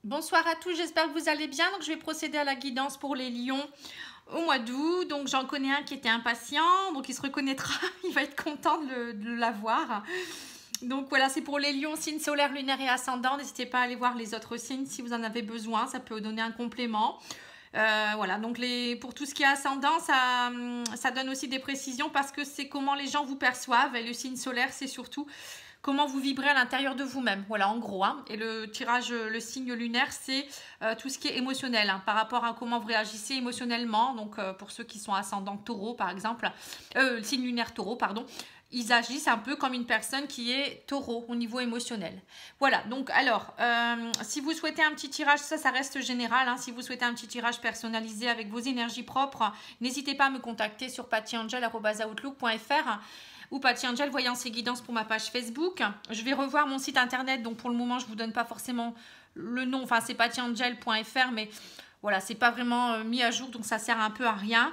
Bonsoir à tous, j'espère que vous allez bien. Donc, je vais procéder à la guidance pour les lions au mois d'août. Donc, j'en connais un qui était impatient, donc il se reconnaîtra, il va être content de l'avoir. Donc, voilà, c'est pour les lions, signes solaires, lunaires et ascendants. N'hésitez pas à aller voir les autres signes si vous en avez besoin, ça peut donner un complément. Voilà, donc pour tout ce qui est ascendant, ça donne aussi des précisions parce que c'est comment les gens vous perçoivent. Et le signe solaire, c'est surtout comment vous vibrez à l'intérieur de vous-même. Voilà, en gros. Hein. Et le tirage, le signe lunaire, c'est tout ce qui est émotionnel, hein, par rapport à comment vous réagissez émotionnellement. Donc, pour ceux qui sont ascendants taureau, par exemple, le signe lunaire taureau, pardon, ils agissent un peu comme une personne qui est taureau au niveau émotionnel. Voilà, donc alors, si vous souhaitez un petit tirage, ça reste général, hein, si vous souhaitez un petit tirage personnalisé avec vos énergies propres, n'hésitez pas à me contacter sur pattyangel@outlook.fr ou Patty Angel, voyance et guidance pour ma page Facebook. Je vais revoir mon site internet, donc pour le moment, je ne vous donne pas forcément le nom, enfin c'est pattyangel.fr, mais voilà, c'est pas vraiment mis à jour, donc ça sert un peu à rien.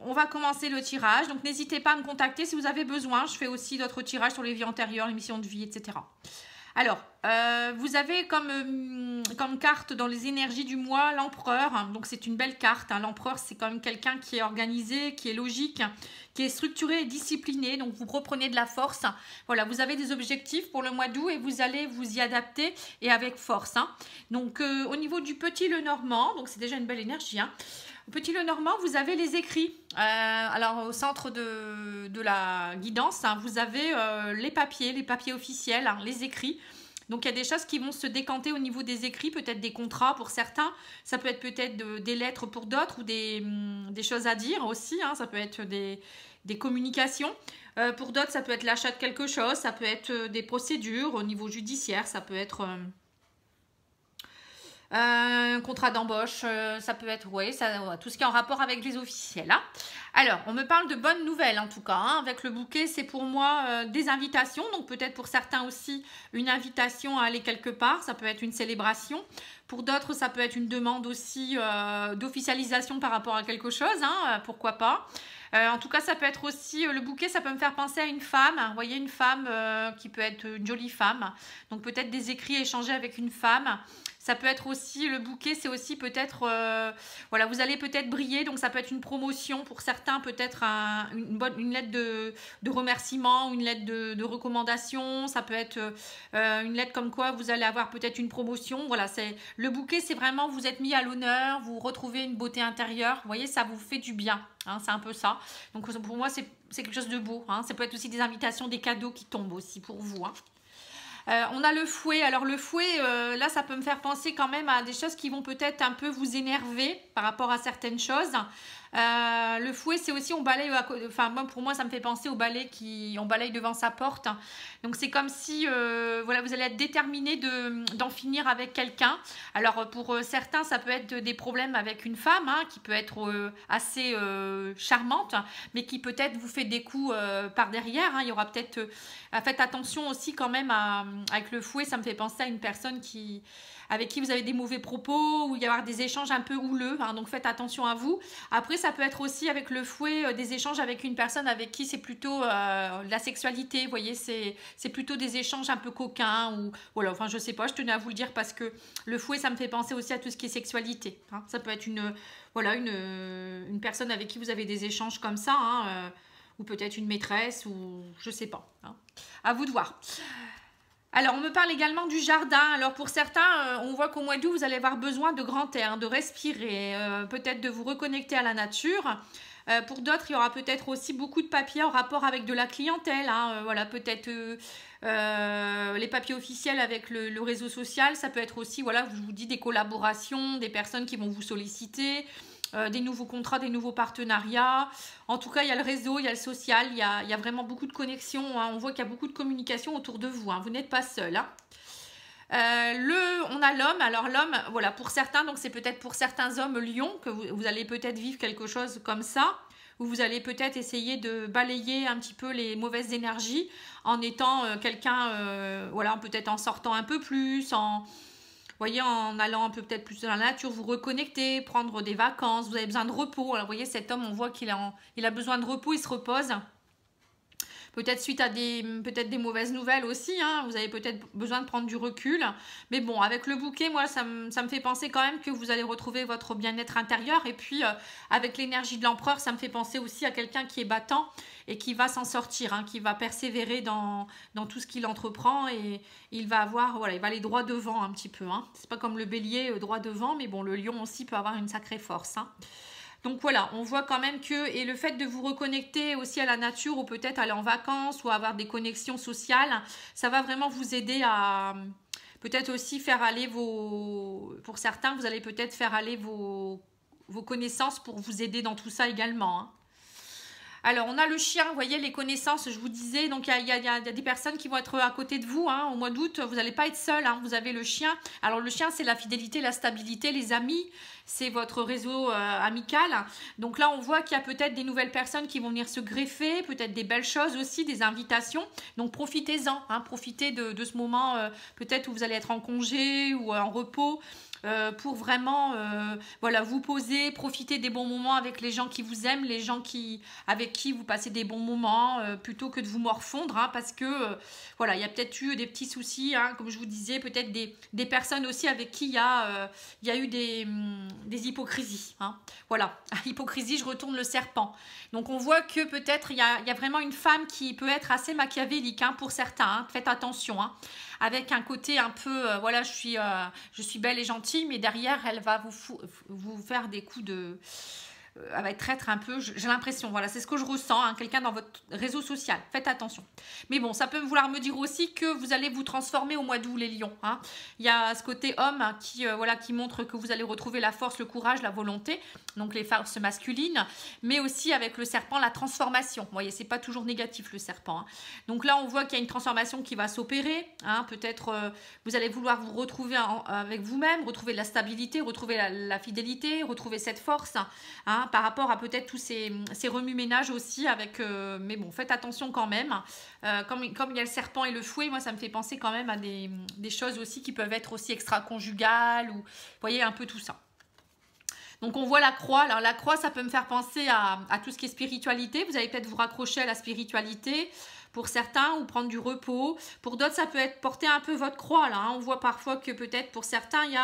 On va commencer le tirage, donc n'hésitez pas à me contacter si vous avez besoin. Je fais aussi d'autres tirages sur les vies antérieures, les missions de vie, etc. Alors, vous avez comme carte dans les énergies du mois l'empereur. Donc, c'est une belle carte. Hein. L'empereur, c'est quand même quelqu'un qui est organisé, qui est logique, qui est structuré et discipliné. Donc, vous reprenez de la force. Voilà, vous avez des objectifs pour le mois d'août et vous allez vous y adapter et avec force. Hein. Donc, au niveau du petit Lenormand, donc c'est déjà une belle énergie. Hein. Au petit Lenormand, vous avez les écrits. Alors, au centre de la guidance, hein, vous avez les papiers officiels, hein, les écrits. Donc, il y a des choses qui vont se décanter au niveau des écrits, peut-être des contrats pour certains. Ça peut être peut-être des lettres pour d'autres ou des choses à dire aussi. Hein, ça peut être des communications. Pour d'autres, ça peut être l'achat de quelque chose. Ça peut être des procédures au niveau judiciaire. Ça peut être... un contrat d'embauche, ça peut être, oui, tout ce qui est en rapport avec les officiels. Hein. Alors, on me parle de bonnes nouvelles en tout cas. Hein. Avec le bouquet, c'est pour moi des invitations. Donc, peut-être pour certains aussi, une invitation à aller quelque part. Ça peut être une célébration. Pour d'autres, ça peut être une demande aussi d'officialisation par rapport à quelque chose. Hein, pourquoi pas. En tout cas, ça peut être aussi, le bouquet, ça peut me faire penser à une femme. Vous voyez, une femme qui peut être une jolie femme. Donc, peut-être des écrits échangés avec une femme. Ça peut être aussi, le bouquet, c'est aussi peut-être, voilà, vous allez peut-être briller, donc ça peut être une promotion pour certains, peut-être une lettre de remerciement, une lettre de recommandation, ça peut être une lettre comme quoi vous allez avoir peut-être une promotion. Voilà, le bouquet, c'est vraiment, vous êtes mis à l'honneur, vous retrouvez une beauté intérieure, vous voyez, ça vous fait du bien, hein, c'est un peu ça. Donc pour moi, c'est quelque chose de beau, hein. Ça peut être aussi des invitations, des cadeaux qui tombent aussi pour vous, hein. On a le fouet. Alors le fouet, là, ça peut me faire penser quand même à des choses qui vont peut-être un peu vous énerver par rapport à certaines choses. Le fouet, c'est aussi on balaye, enfin pour moi, ça me fait penser au balai on balaye devant sa porte. Donc c'est comme si, voilà, vous allez être déterminé d'en finir avec quelqu'un. Alors pour certains, ça peut être des problèmes avec une femme, hein, qui peut être assez charmante, mais qui peut-être vous fait des coups par derrière. Hein. Il y aura peut-être, faites attention aussi quand même avec le fouet. Ça me fait penser à une personne avec qui vous avez des mauvais propos, ou il y avoir des échanges un peu houleux, hein, donc faites attention à vous. Après, ça peut être aussi avec le fouet des échanges avec une personne avec qui c'est plutôt de la sexualité, vous voyez, c'est plutôt des échanges un peu coquins, ou voilà, enfin je sais pas, je tenais à vous le dire parce que le fouet, ça me fait penser aussi à tout ce qui est sexualité. Hein. Ça peut être voilà, une personne avec qui vous avez des échanges comme ça, hein, ou peut-être une maîtresse, ou je sais pas. Hein. À vous de voir. Alors, on me parle également du jardin. Alors, pour certains, on voit qu'au mois d'août, vous allez avoir besoin de grand air, de respirer, peut-être de vous reconnecter à la nature. Pour d'autres, il y aura peut-être aussi beaucoup de papiers en rapport avec de la clientèle. Hein. Voilà, peut-être les papiers officiels avec le réseau social. Ça peut être aussi, voilà, je vous dis, des collaborations, des personnes qui vont vous solliciter. Des nouveaux contrats, des nouveaux partenariats. En tout cas, il y a le réseau, il y a le social, il y a vraiment beaucoup de connexions. Hein. On voit qu'il y a beaucoup de communication autour de vous. Hein. Vous n'êtes pas seul. Hein. On a l'homme. Alors l'homme, voilà, pour certains, donc c'est peut-être pour certains hommes lions que vous allez peut-être vivre quelque chose comme ça, où vous allez peut-être essayer de balayer un petit peu les mauvaises énergies en étant quelqu'un, voilà, peut-être en sortant un peu plus, voyez, en allant un peu peut-être plus dans la nature, vous reconnecter, prendre des vacances, vous avez besoin de repos. Alors, vous voyez, cet homme, on voit qu'il a besoin de repos, il se repose. peut-être suite à peut-être des mauvaises nouvelles aussi, hein, vous avez peut-être besoin de prendre du recul. Mais bon, avec le bouquet, moi, ça me fait penser quand même que vous allez retrouver votre bien-être intérieur. Et puis, avec l'énergie de l'empereur, ça me fait penser aussi à quelqu'un qui est battant et qui va s'en sortir, hein, qui va persévérer dans tout ce qu'il entreprend et il va avoir, voilà, il va aller droit devant un petit peu. Hein. C'est pas comme le bélier droit devant, mais bon, le lion aussi peut avoir une sacrée force. Hein. Donc voilà, on voit quand même que, et le fait de vous reconnecter aussi à la nature ou peut-être aller en vacances ou avoir des connexions sociales, ça va vraiment vous aider à peut-être aussi faire aller pour certains, vous allez peut-être faire aller vos connaissances pour vous aider dans tout ça également. Hein. Alors, on a le chien, vous voyez, les connaissances, je vous disais, donc il y a des personnes qui vont être à côté de vous, hein, au mois d'août, vous n'allez pas être seul, hein, vous avez le chien. Alors, le chien, c'est la fidélité, la stabilité, les amis, c'est votre réseau amical. Donc là, on voit qu'il y a peut-être des nouvelles personnes qui vont venir se greffer, peut-être des belles choses aussi, des invitations. Donc, profitez-en, hein, profitez de ce moment, peut-être où vous allez être en congé ou en repos. Pour vraiment voilà, vous poser, profiter des bons moments avec les gens qui vous aiment, les gens avec qui vous passez des bons moments, plutôt que de vous morfondre, hein, parce que voilà, il y a peut-être eu des petits soucis, hein, comme je vous disais, peut-être des personnes aussi avec qui il y a eu des hypocrisies. Hein. Voilà, hypocrisie, je retourne le serpent. Donc on voit que peut-être il y a vraiment une femme qui peut être assez machiavélique, hein, pour certains, hein, faites attention, hein, avec un côté un peu, voilà, je suis belle et gentille, mais derrière, elle va vous faire des coups de... elle va être traître un peu, j'ai l'impression, voilà, c'est ce que je ressens, hein, quelqu'un dans votre réseau social, faites attention. Mais bon, ça peut vouloir me dire aussi que vous allez vous transformer au mois d'août, les lions. Hein. Il y a ce côté homme qui montre que vous allez retrouver la force, le courage, la volonté, donc les forces masculines, mais aussi avec le serpent, la transformation. Vous voyez, c'est pas toujours négatif le serpent. Hein. Donc là, on voit qu'il y a une transformation qui va s'opérer, hein, peut-être vous allez vouloir vous retrouver avec vous-même, retrouver la stabilité, retrouver la fidélité, retrouver cette force, hein, par rapport à peut-être tous ces remue-ménages aussi avec mais bon, faites attention quand même, comme il y a le serpent et le fouet, moi ça me fait penser quand même à des choses aussi qui peuvent être aussi extra-conjugales ou vous voyez un peu tout ça. Donc on voit la croix. Alors la croix, ça peut me faire penser à tout ce qui est spiritualité. Vous allez peut-être vous raccrocher à la spiritualité pour certains ou prendre du repos. Pour d'autres, ça peut être porter un peu votre croix. Là, hein. On voit parfois que peut-être pour certains, il y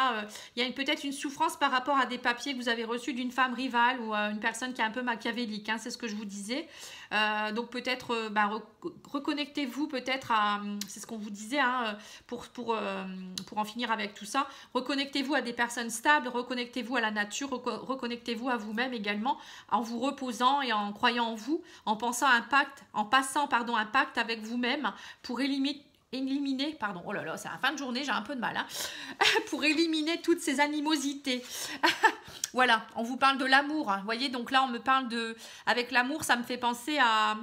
a peut-être une souffrance par rapport à des papiers que vous avez reçus d'une femme rivale ou une personne qui est un peu machiavélique. Hein, c'est ce que je vous disais. Donc peut-être reconnectez-vous peut-être à, c'est ce qu'on vous disait, hein, pour en finir avec tout ça, reconnectez-vous à des personnes stables, reconnectez-vous à la nature, reconnectez-vous à vous-même également, en vous reposant et en croyant en vous, en passant un pacte avec vous-même pour éliminer, pardon, oh là là, c'est la fin de journée, j'ai un peu de mal, hein, pour éliminer toutes ces animosités. Voilà, on vous parle de l'amour, hein, vous voyez, donc là on me parle avec l'amour, ça me fait penser à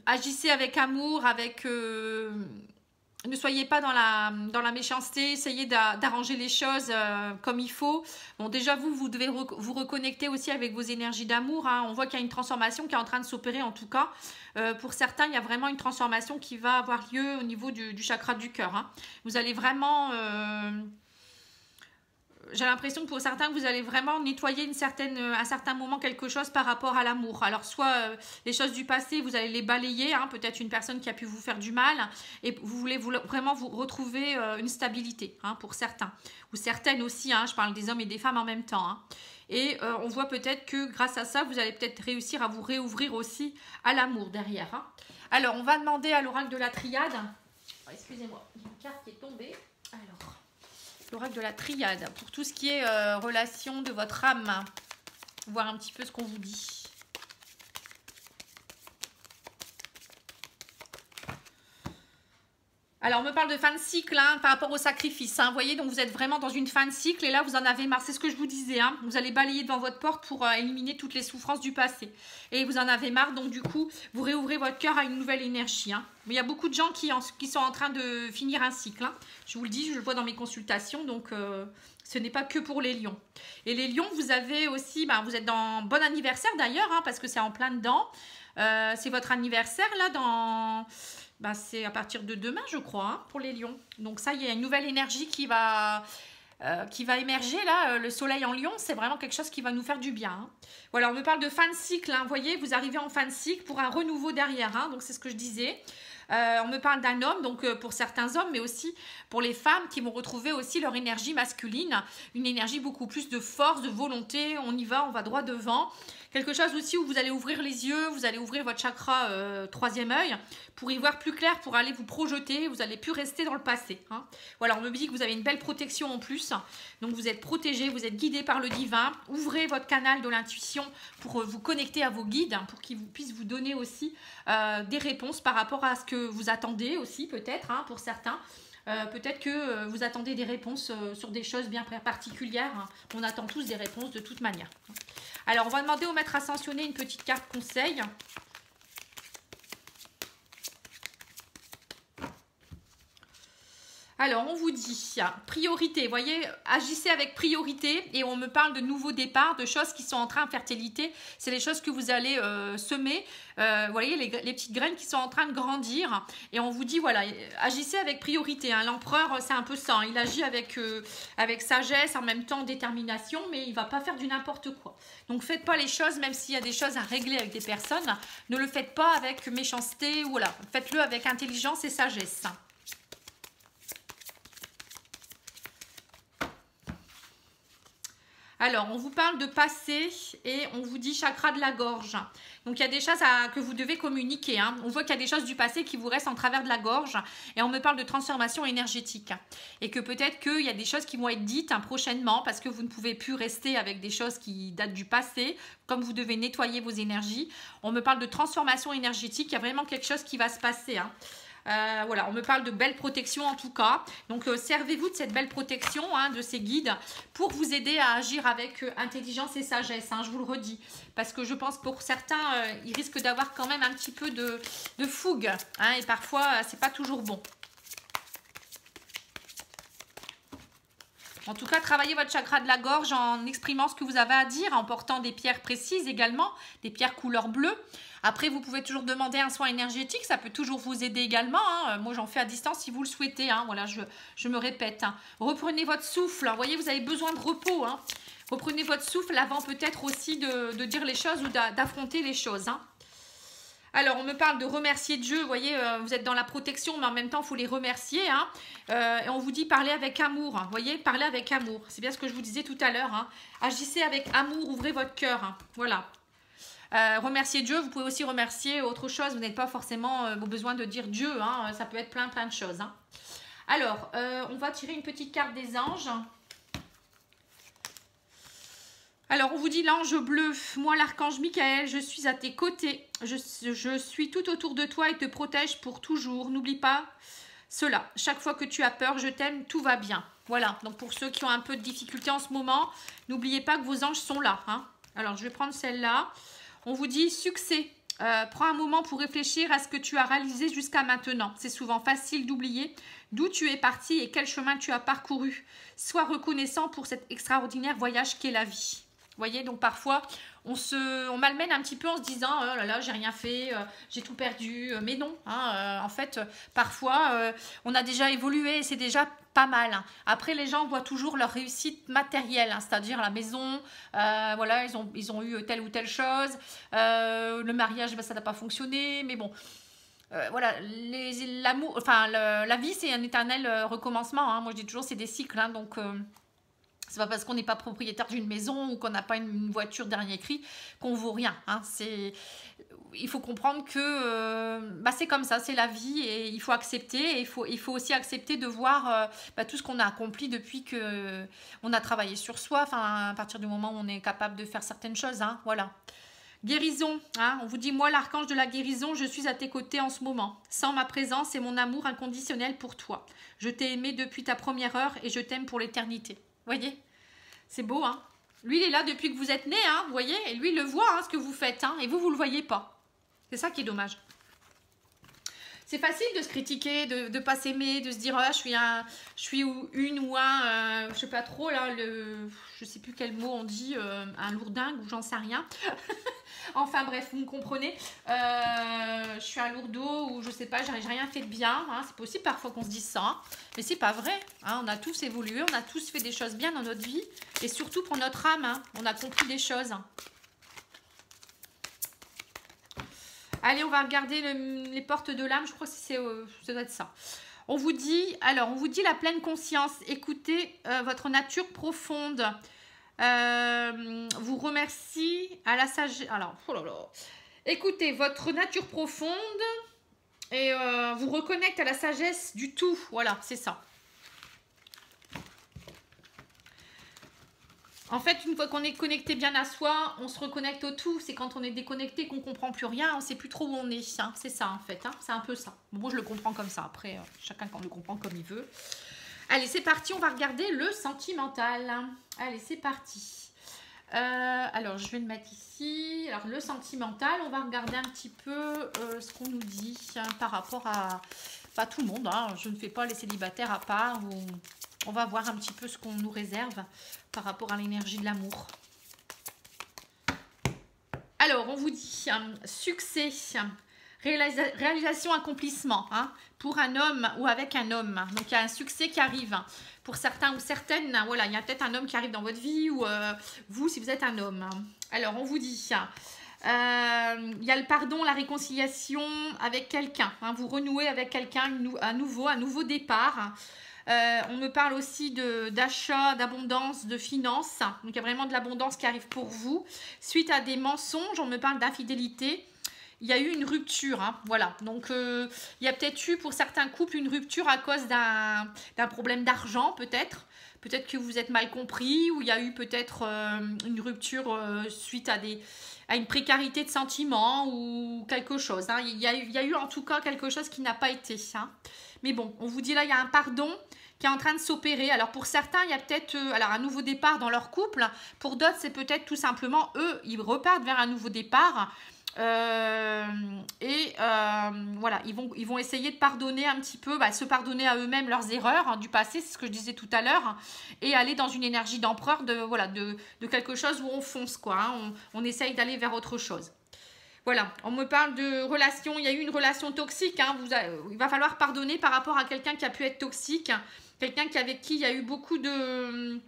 agissez avec amour, avec ne soyez pas dans la méchanceté, essayez d'arranger les choses comme il faut. Bon, déjà vous devez vous reconnecter aussi avec vos énergies d'amour, hein. On voit qu'il y a une transformation qui est en train de s'opérer en tout cas. Pour certains, il y a vraiment une transformation qui va avoir lieu au niveau du chakra du cœur. Hein. Vous allez vraiment... j'ai l'impression que pour certains, vous allez vraiment nettoyer à un certain moment quelque chose par rapport à l'amour. Alors, soit les choses du passé, vous allez les balayer, hein, peut-être une personne qui a pu vous faire du mal, et vous voulez vraiment vous retrouver une stabilité, hein, pour certains. Ou certaines aussi, hein, je parle des hommes et des femmes en même temps. Hein. Et on voit peut-être que grâce à ça, vous allez peut-être réussir à vous réouvrir aussi à l'amour derrière. Hein. Alors, on va demander à l'oracle de la triade. Oh, excusez-moi, il y a une carte qui est tombée. Alors... l'oracle de la triade, pour tout ce qui est relation de votre âme. Voir un petit peu ce qu'on vous dit. Alors, on me parle de fin de cycle, hein, par rapport au sacrifice. Hein, vous voyez, donc vous êtes vraiment dans une fin de cycle et là, vous en avez marre. C'est ce que je vous disais. Hein, vous allez balayer devant votre porte pour éliminer toutes les souffrances du passé. Et vous en avez marre, donc du coup, vous réouvrez votre cœur à une nouvelle énergie. Hein. Mais il y a beaucoup de gens qui sont en train de finir un cycle. Hein. Je vous le dis, je le vois dans mes consultations, donc ce n'est pas que pour les lions. Et les lions, vous avez aussi, vous êtes dans bon anniversaire d'ailleurs, hein, parce que c'est en plein dedans. C'est votre anniversaire là dans... c'est à partir de demain, je crois, hein, pour les lions. Donc ça, il y a une nouvelle énergie qui va qui va émerger là, le soleil en lion, c'est vraiment quelque chose qui va nous faire du bien. Hein. Voilà, on me parle de fin de cycle, hein, vous voyez, vous arrivez en fin de cycle pour un renouveau derrière, hein, donc c'est ce que je disais. On me parle d'un homme, donc pour certains hommes, mais aussi pour les femmes qui vont retrouver aussi leur énergie masculine, une énergie beaucoup plus de force, de volonté, on y va, on va droit devant. Quelque chose aussi où vous allez ouvrir les yeux, vous allez ouvrir votre chakra troisième œil pour y voir plus clair, pour aller vous projeter, vous n'allez plus rester dans le passé. Hein. Voilà, on me dit que vous avez une belle protection en plus, donc vous êtes protégé, vous êtes guidé par le divin. Ouvrez votre canal de l'intuition pour vous connecter à vos guides, pour qu'ils puissent vous donner aussi des réponses par rapport à ce que vous attendez aussi peut-être, hein, pour certains. Peut-être que vous attendez des réponses sur des choses bien particulières. Hein. On attend tous des réponses de toute manière. Alors, on va demander au maître ascensionné une petite carte conseil. Alors, on vous dit, priorité, vous voyez, agissez avec priorité et on me parle de nouveaux départs, de choses qui sont en train de fertilité. C'est les choses que vous allez semer, vous voyez, les petites graines qui sont en train de grandir. Et on vous dit, voilà, agissez avec priorité. Hein. L'empereur, c'est un peu ça, hein. Il agit avec sagesse, en même temps détermination, mais il ne va pas faire du n'importe quoi. Donc, faites pas les choses, même s'il y a des choses à régler avec des personnes, ne le faites pas avec méchanceté, voilà, faites-le avec intelligence et sagesse. Alors, on vous parle de passé et on vous dit chakra de la gorge. Donc, il y a des choses que vous devez communiquer. Hein. On voit qu'il y a des choses du passé qui vous restent en travers de la gorge. Et on me parle de transformation énergétique. Et que peut-être qu'il y a des choses qui vont être dites prochainement parce que vous ne pouvez plus rester avec des choses qui datent du passé. Comme vous devez nettoyer vos énergies. On me parle de transformation énergétique. Il y a vraiment quelque chose qui va se passer. Hein. Voilà, on me parle de belle protection en tout cas. Donc, servez-vous de cette belle protection, hein, de ces guides, pour vous aider à agir avec intelligence et sagesse, hein, je vous le redis. Parce que je pense pour certains, ils risquent d'avoir quand même un petit peu de fougue. Hein, et parfois, c'est pas toujours bon. En tout cas, travaillez votre chakra de la gorge en exprimant ce que vous avez à dire, en portant des pierres précises également, des pierres couleur bleue. Après, vous pouvez toujours demander un soin énergétique, ça peut toujours vous aider également. Hein. Moi, j'en fais à distance si vous le souhaitez. Hein. Voilà, je me répète. Hein. Reprenez votre souffle. Vous voyez, vous avez besoin de repos. Hein. Reprenez votre souffle avant peut-être aussi de dire les choses ou d'affronter les choses. Hein. Alors, on me parle de remercier Dieu. Vous voyez, vous êtes dans la protection, mais en même temps, il faut les remercier. Hein. Et on vous dit parler avec amour. Vous voyez, parler avec amour. C'est bien ce que je vous disais tout à l'heure. Hein. Agissez avec amour, ouvrez votre cœur. Hein. Voilà. Remercier Dieu, vous pouvez aussi remercier autre chose. Vous n'êtes pas forcément besoin de dire Dieu. Hein. Ça peut être plein de choses. Hein. Alors, on va tirer une petite carte des anges. Alors, on vous dit l'ange bleu, moi l'archange Michael, je suis à tes côtés. Je suis tout autour de toi et te protège pour toujours. N'oublie pas cela. Chaque fois que tu as peur, je t'aime, tout va bien. Voilà, donc pour ceux qui ont un peu de difficulté en ce moment, n'oubliez pas que vos anges sont là. Hein. Alors, je vais prendre celle-là. On vous dit succès. Prends un moment pour réfléchir à ce que tu as réalisé jusqu'à maintenant. C'est souvent facile d'oublier d'où tu es parti et quel chemin tu as parcouru. Sois reconnaissant pour cet extraordinaire voyage qu'est la vie. Vous voyez, donc parfois, on malmène un petit peu en se disant « Oh là là, j'ai rien fait, j'ai tout perdu. » Mais non, hein, en fait, parfois, on a déjà évolué, c'est déjà pas mal. Hein. Après, les gens voient toujours leur réussite matérielle, hein, c'est-à-dire la maison, voilà, ils ont eu telle ou telle chose. Le mariage, ben, ça n'a pas fonctionné, mais bon... voilà, l'amour, enfin, la vie, c'est un éternel recommencement. Hein. Moi, je dis toujours, c'est des cycles, hein, donc... c'est pas parce qu'on n'est pas propriétaire d'une maison ou qu'on n'a pas une voiture dernier cri qu'on vaut rien. Hein. Il faut comprendre que c'est comme ça, c'est la vie et il faut accepter. Et il faut aussi accepter de voir tout ce qu'on a accompli depuis qu'on a travaillé sur soi. Enfin, à partir du moment où on est capable de faire certaines choses. Hein, voilà. Guérison, hein, on vous dit, moi l'archange de la guérison, je suis à tes côtés en ce moment. Sans ma présence et mon amour inconditionnel pour toi. Je t'ai aimé depuis ta première heure et je t'aime pour l'éternité. Vous voyez, c'est beau, hein. Lui, il est là depuis que vous êtes né, hein, vous voyez. Et lui, il le voit, hein, ce que vous faites, hein, et vous, vous le voyez pas. C'est ça qui est dommage. C'est facile de se critiquer, de pas s'aimer, de se dire ah, je suis une ou un, je sais pas trop là, je sais plus quel mot on dit, un lourdingue ou j'en sais rien. Enfin bref, vous me comprenez. Je suis un lourdeau ou je sais pas, j'ai rien fait de bien. Hein. C'est possible parfois qu'on se dise ça, hein. Mais c'est pas vrai. Hein. On a tous évolué, on a tous fait des choses bien dans notre vie et surtout pour notre âme. Hein. On a compris des choses. Allez, on va regarder les portes de l'âme. Je crois que ça doit être ça. On vous dit la pleine conscience. Écoutez votre nature profonde. Vous remercie à la sagesse. Alors, oh là là. Écoutez votre nature profonde et vous reconnecte à la sagesse du tout. Voilà, c'est ça. En fait, une fois qu'on est connecté bien à soi, on se reconnecte au tout. C'est quand on est déconnecté qu'on ne comprend plus rien, on ne sait plus trop où on est. Hein. C'est ça, en fait. Hein. C'est un peu ça. Bon, moi, je le comprends comme ça. Après, chacun le comprend comme il veut. Allez, c'est parti. On va regarder le sentimental. Allez, c'est parti. Alors, je vais le mettre ici. Alors, le sentimental, on va regarder un petit peu ce qu'on nous dit hein, par rapport à tout le monde. Hein. Je ne fais pas les célibataires à part. On va voir un petit peu ce qu'on nous réserve par rapport à l'énergie de l'amour. Alors, on vous dit succès, réalisation, accomplissement hein, pour un homme ou avec un homme. Donc, il y a un succès qui arrive. Pour certains ou certaines, voilà, il y a peut-être un homme qui arrive dans votre vie ou vous, si vous êtes un homme. Alors, on vous dit, il y a le pardon, la réconciliation avec quelqu'un. Hein, vous renouez avec quelqu'un, un nouveau départ. On me parle aussi d'achat, d'abondance, de finances. Donc, il y a vraiment de l'abondance qui arrive pour vous. Suite à des mensonges, on me parle d'infidélité. Il y a eu une rupture, hein, voilà. Donc, il y a peut-être eu pour certains couples une rupture à cause d'un problème d'argent, peut-être. Peut-être que vous êtes mal compris ou il y a eu peut-être une rupture suite à une précarité de sentiments ou quelque chose. Hein. Il y a eu en tout cas quelque chose qui n'a pas été. Hein. Mais bon, on vous dit là, il y a un pardon qui est en train de s'opérer. Alors pour certains, il y a peut-être un nouveau départ dans leur couple. Pour d'autres, c'est peut-être tout simplement eux, ils repartent vers un nouveau départ. Voilà, ils vont essayer de pardonner un petit peu, se pardonner à eux-mêmes leurs erreurs hein, du passé, c'est ce que je disais tout à l'heure, et aller dans une énergie d'empereur de quelque chose où on fonce, quoi. Hein, on essaye d'aller vers autre chose. Voilà, on me parle de relation, il y a eu une relation toxique, hein, il va falloir pardonner par rapport à quelqu'un qui a pu être toxique, quelqu'un avec qui il y a eu beaucoup de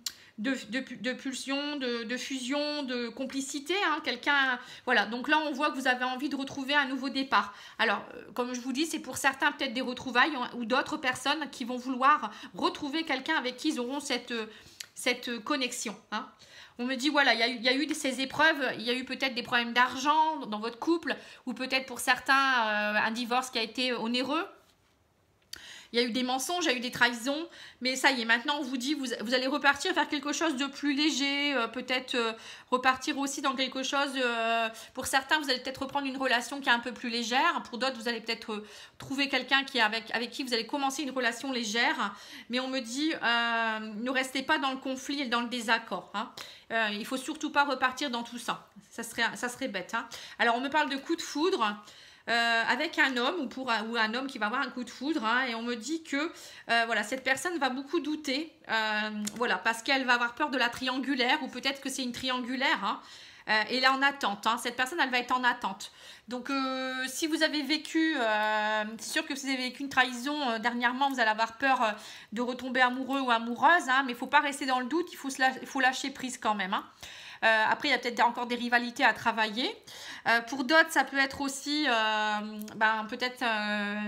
pulsions, de fusion, de complicité, hein, quelqu'un, voilà, donc là on voit que vous avez envie de retrouver un nouveau départ. Alors, comme je vous dis, c'est pour certains peut-être des retrouvailles ou d'autres personnes qui vont vouloir retrouver quelqu'un avec qui ils auront cette connexion, hein. On me dit, voilà, il y a eu ces épreuves, il y a eu peut-être des problèmes d'argent dans votre couple, ou peut-être pour certains, un divorce qui a été onéreux. Il y a eu des mensonges, il y a eu des trahisons, mais ça y est, maintenant on vous dit, vous allez repartir vers quelque chose de plus léger, peut-être repartir aussi dans quelque chose, pour certains, vous allez peut-être reprendre une relation qui est un peu plus légère, pour d'autres, vous allez peut-être trouver quelqu'un avec qui vous allez commencer une relation légère, mais on me dit, ne restez pas dans le conflit et dans le désaccord, hein. Il ne faut surtout pas repartir dans tout ça, ça serait bête, hein. Alors on me parle de coup de foudre, avec un homme ou un homme qui va avoir un coup de foudre hein, et on me dit que voilà, cette personne va beaucoup douter voilà, parce qu'elle va avoir peur de la triangulaire ou peut-être que c'est une triangulaire hein, et elle est en attente hein, cette personne elle va être en attente donc si vous avez vécu c'est sûr que si vous avez vécu une trahison dernièrement vous allez avoir peur de retomber amoureux ou amoureuse hein, mais il ne faut pas rester dans le doute, il faut lâcher prise quand même hein. Après, il y a peut-être encore des rivalités à travailler. Pour d'autres, ça peut être aussi peut-être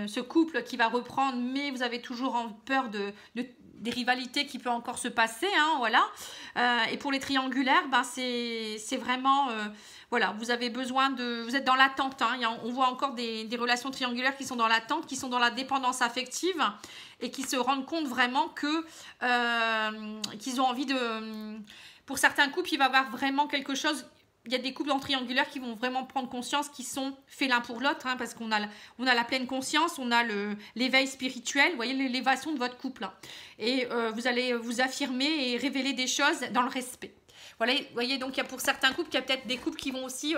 ce couple qui va reprendre, mais vous avez toujours peur des rivalités qui peuvent encore se passer. Hein, voilà. Et pour les triangulaires, c'est vraiment... voilà, vous avez besoin vous êtes dans l'attente. Hein, on voit encore des relations triangulaires qui sont dans l'attente, qui sont dans la dépendance affective et qui se rendent compte vraiment qu'ils ont envie de... Pour certains couples, il va y avoir vraiment quelque chose. Il y a des couples en triangulaire qui vont vraiment prendre conscience qu'ils sont faits l'un pour l'autre, hein, parce qu'on a la pleine conscience, on a l'éveil spirituel, vous voyez, l'élévation de votre couple. Hein. Et vous allez vous affirmer et révéler des choses dans le respect. Voilà, vous voyez, donc il y a pour certains couples, il y a peut-être des couples qui vont aussi,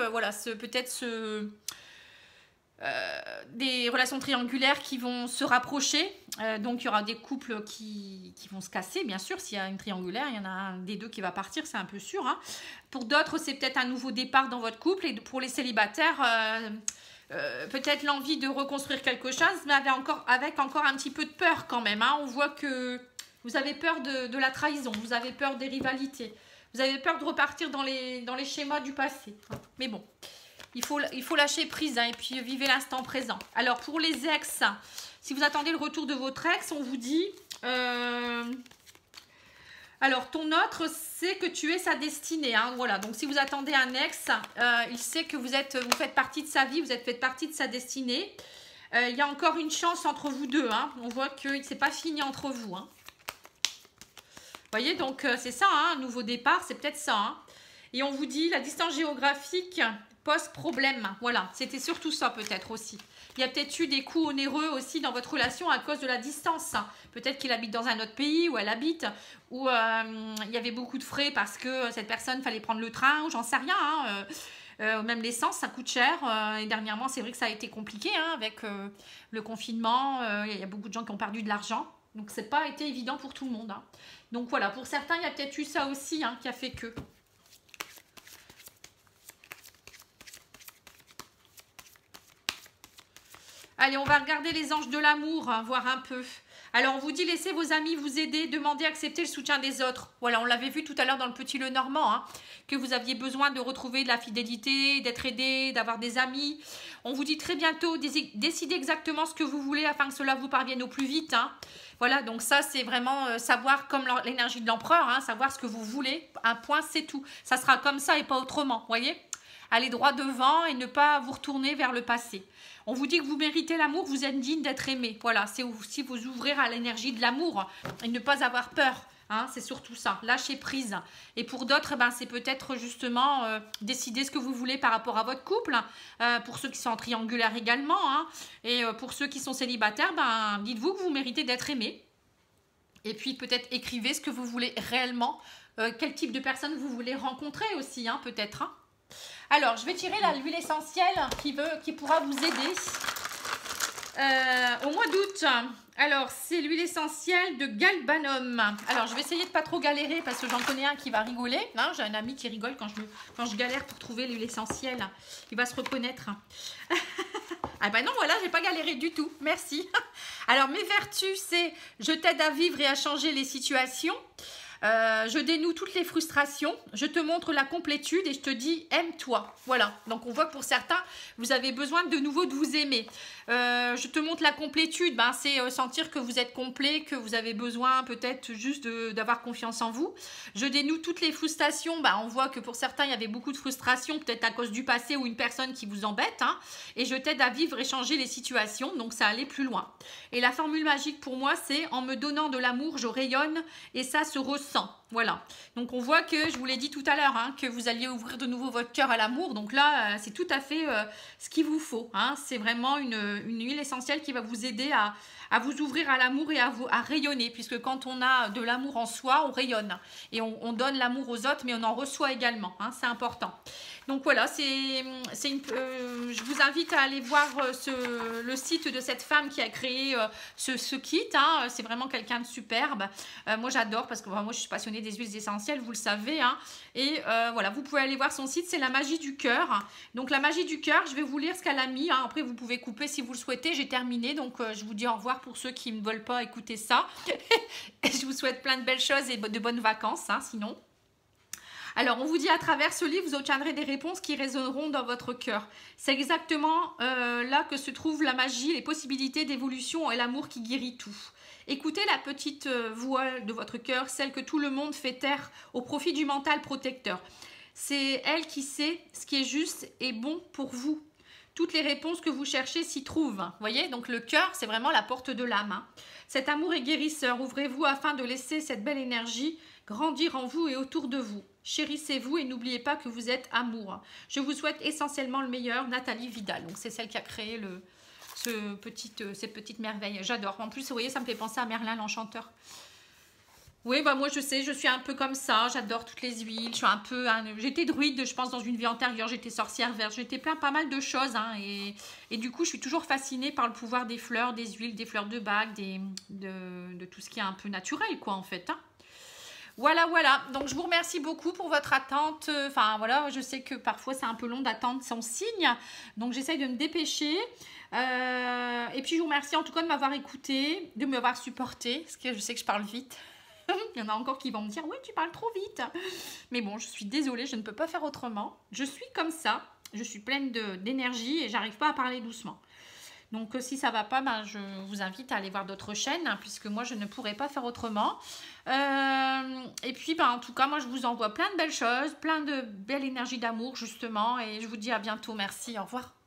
des relations triangulaires qui vont se rapprocher. Donc, il y aura des couples qui vont se casser, bien sûr. S'il y a une triangulaire, il y en a un des deux qui va partir, c'est un peu sûr. Hein. Pour d'autres, c'est peut-être un nouveau départ dans votre couple. Et pour les célibataires, peut-être l'envie de reconstruire quelque chose, mais avec encore un petit peu de peur quand même. Hein. On voit que vous avez peur de la trahison, vous avez peur des rivalités, vous avez peur de repartir dans les schémas du passé. Mais bon... Il faut lâcher prise hein, et puis vivez l'instant présent. Alors, pour les ex, si vous attendez le retour de votre ex, on vous dit... alors, ton autre sait que tu es sa destinée. Hein, voilà, donc si vous attendez un ex, il sait que vous faites partie de sa vie, vous faites partie de sa destinée. Il y a encore une chance entre vous deux. Hein, on voit que c'est pas fini entre vous. Hein. Vous voyez, donc c'est ça, hein, un nouveau départ, c'est peut-être ça. Hein. Et on vous dit, la distance géographique... pose problème. Voilà, c'était surtout ça peut-être aussi. Il y a peut-être eu des coups onéreux aussi dans votre relation à cause de la distance. Peut-être qu'il habite dans un autre pays où elle habite, où il y avait beaucoup de frais parce que cette personne, fallait prendre le train, ou j'en sais rien. Hein. Même l'essence, ça coûte cher. Et dernièrement, c'est vrai que ça a été compliqué hein, avec le confinement. Il y a beaucoup de gens qui ont perdu de l'argent. Donc, c'est pas été évident pour tout le monde. Hein. Donc, voilà, pour certains, il y a peut-être eu ça aussi hein, qui a fait que... Allez, on va regarder les anges de l'amour, hein, voir un peu. Alors, on vous dit, laissez vos amis vous aider, demandez, acceptez le soutien des autres. Voilà, on l'avait vu tout à l'heure dans le Petit Lenormand, hein, que vous aviez besoin de retrouver de la fidélité, d'être aidé, d'avoir des amis. On vous dit très bientôt, décidez exactement ce que vous voulez afin que cela vous parvienne au plus vite. Hein. Voilà, donc ça, c'est vraiment savoir, comme l'énergie de l'empereur, hein, savoir ce que vous voulez. Un point, c'est tout. Ça sera comme ça et pas autrement, voyez ? Allez droit devant et ne pas vous retourner vers le passé. On vous dit que vous méritez l'amour, vous êtes digne d'être aimé. Voilà, c'est aussi vous ouvrir à l'énergie de l'amour et ne pas avoir peur. Hein, c'est surtout ça, lâcher prise. Et pour d'autres, ben, c'est peut-être justement décider ce que vous voulez par rapport à votre couple. Pour ceux qui sont en triangulaire également. Hein, et pour ceux qui sont célibataires, ben, dites-vous que vous méritez d'être aimé. Et puis peut-être écrivez ce que vous voulez réellement. Quel type de personne vous voulez rencontrer aussi, hein, peut-être. Hein. Alors, je vais tirer l'huile essentielle qui pourra vous aider au mois d'août. Alors, c'est l'huile essentielle de Galbanum. Alors, je vais essayer de pas trop galérer parce que j'en connais un qui va rigoler. Hein, j'ai un ami qui rigole quand je galère pour trouver l'huile essentielle. Il va se reconnaître. Ah ben non, voilà, j'ai pas galéré du tout. Merci. Alors, mes vertus, c'est je t'aide à vivre et à changer les situations. Je dénoue toutes les frustrations, je te montre la complétude et je te dis aime-toi. Voilà, donc on voit que pour certains, vous avez besoin de nouveau de vous aimer. Je te montre la complétude, ben, c'est sentir que vous êtes complet, que vous avez besoin peut-être juste d'avoir confiance en vous. Je dénoue toutes les frustrations, ben, on voit que pour certains, il y avait beaucoup de frustrations, peut-être à cause du passé ou une personne qui vous embête. Hein, et je t'aide à vivre et changer les situations, donc ça allait plus loin. Et la formule magique pour moi, c'est en me donnant de l'amour, je rayonne et ça se ressent. Voilà, donc on voit que, je vous l'ai dit tout à l'heure, hein, que vous alliez ouvrir de nouveau votre cœur à l'amour. Donc là, c'est tout à fait ce qu'il vous faut. Hein. C'est vraiment une huile essentielle qui va vous aider à vous ouvrir à l'amour et à rayonner. Puisque quand on a de l'amour en soi, on rayonne. Et on donne l'amour aux autres, mais on en reçoit également. Hein, c'est important. Donc voilà, je vous invite à aller voir le site de cette femme qui a créé ce kit. Hein. C'est vraiment quelqu'un de superbe. Moi, j'adore parce que moi, je suis passionnée des huiles essentielles, vous le savez. Hein. Et voilà, vous pouvez aller voir son site, c'est la magie du cœur. Donc la magie du cœur, je vais vous lire ce qu'elle a mis. Hein. Après, vous pouvez couper si vous le souhaitez. J'ai terminé, donc je vous dis au revoir pour ceux qui ne veulent pas écouter ça. Et je vous souhaite plein de belles choses et de bonnes vacances, hein, sinon. Alors, on vous dit à travers ce livre, vous obtiendrez des réponses qui résonneront dans votre cœur. C'est exactement là que se trouve la magie, les possibilités d'évolution et l'amour qui guérit tout. Écoutez la petite voix de votre cœur, celle que tout le monde fait taire au profit du mental protecteur. C'est elle qui sait ce qui est juste et bon pour vous. Toutes les réponses que vous cherchez s'y trouvent. Vous voyez, donc le cœur, c'est vraiment la porte de l'âme. Hein. Cet amour est guérisseur. Ouvrez-vous afin de laisser cette belle énergie grandir en vous et autour de vous. Chérissez-vous et n'oubliez pas que vous êtes amour. Je vous souhaite essentiellement le meilleur, Nathalie Vidal. Donc c'est celle qui a créé cette petite merveille. J'adore. En plus, vous voyez, ça me fait penser à Merlin l'Enchanteur. Oui, bah moi je sais, je suis un peu comme ça, j'adore toutes les huiles, je suis un peu, j'étais druide, je pense dans une vie antérieure, j'étais sorcière verte, j'étais pas mal de choses, hein, et du coup je suis toujours fascinée par le pouvoir des fleurs, des huiles, des fleurs de bague, de tout ce qui est un peu naturel quoi en fait, hein. Voilà, voilà. Donc, je vous remercie beaucoup pour votre attente. Enfin, voilà, je sais que parfois, c'est un peu long d'attendre son signe. Donc, j'essaye de me dépêcher. Et puis, je vous remercie en tout cas de m'avoir écouté, de m'avoir supporté, parce que je sais que je parle vite. Il y en a encore qui vont me dire, oui, tu parles trop vite. Mais bon, je suis désolée, je ne peux pas faire autrement. Je suis comme ça. Je suis pleine d'énergie et j'arrive pas à parler doucement. Donc si ça va pas, ben, je vous invite à aller voir d'autres chaînes, hein, puisque moi je ne pourrais pas faire autrement. Et puis ben, en tout cas, moi je vous envoie plein de belles choses, plein de belle énergie d'amour justement, et je vous dis à bientôt. Merci, au revoir.